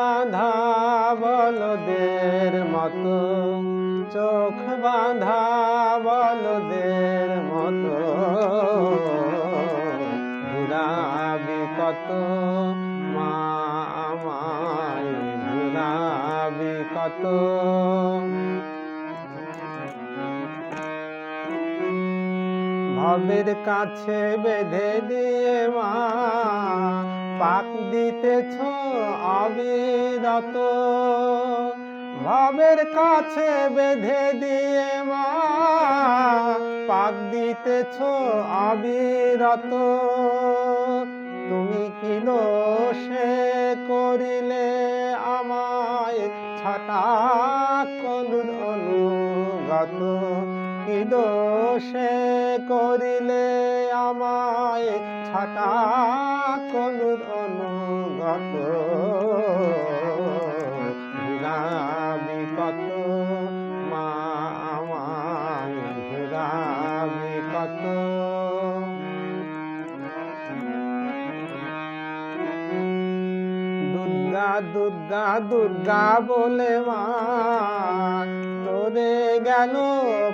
বাঁধা বলদের মতো, চোখ বাঁধা বলদের মতো, ঘুরাবি কত মা আমায়, ঘুরাবি কত। ভবের কাছে বেঁধে দিয়ে মা পাক দিতেছ অবিরত, ভবের কাছে বেঁধে দিয়ে মা পাক দিতেছ অবিরত। তুমি কি দোষে করিলে আমায় ছটা কলুর অনুগত, কি দোষে করিলে আমায় ছটা কলুর অনুগত, ঘুরাবি কত মা আমায়, ঘুরাবি কত। দুর্গা দুর্গা দুর্গা বলে মা তোরে গেল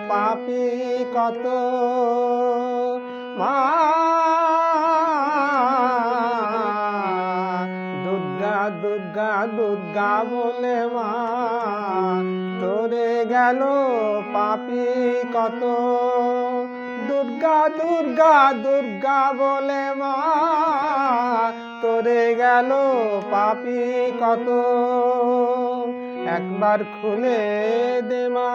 পাপী কত, মা দুর্গা দুর্গা দুর্গা বলে মা তোরে গেল পাপী কত, দুর্গা দুর্গা দুর্গা বলে মা তোরে গেল পাপী কত। একবার খুলে দে মা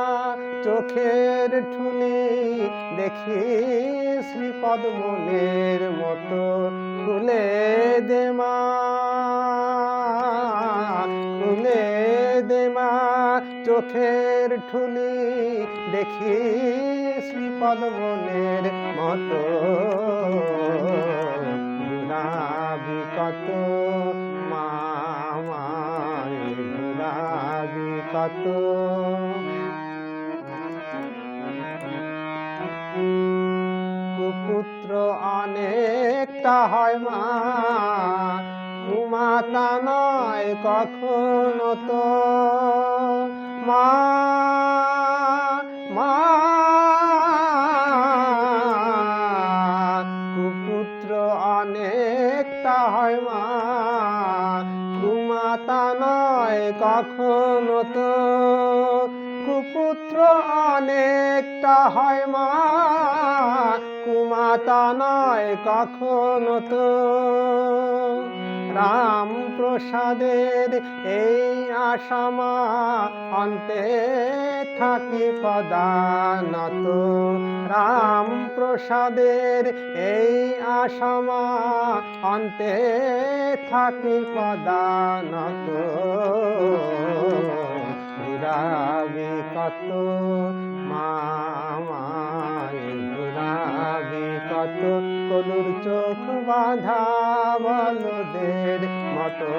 চোখের ঠুলি, দেখি শ্রীপদ মনের মতো, খুলে দে মা, খুলে দে মা চোখের ঠুলি, দেখি শ্রীপদ মনের মতো, ঘুরাবি কত মা আমায়, ঘুরাবি কত। কুপুত্র অনেকটা হয় মা, কুমাতা নয় কখনো তো মা, মা কুপুত্র অনেকটা হয় মা, কুমাতা নয় কখনো তো, কুপুত্র অনেকটা হয় মা, কুমাতা নয় কখনো তো। রাম প্রসাদের এই আশা মা অন্তে থাকি পদানত, রাম প্রসাদের এই আশা মা অন্তে থাকি পদানত, ঘুরাবি কত মা আমায়, ঘুরাবি কত, কলুর চোখ বাঁধা বলদের মতো।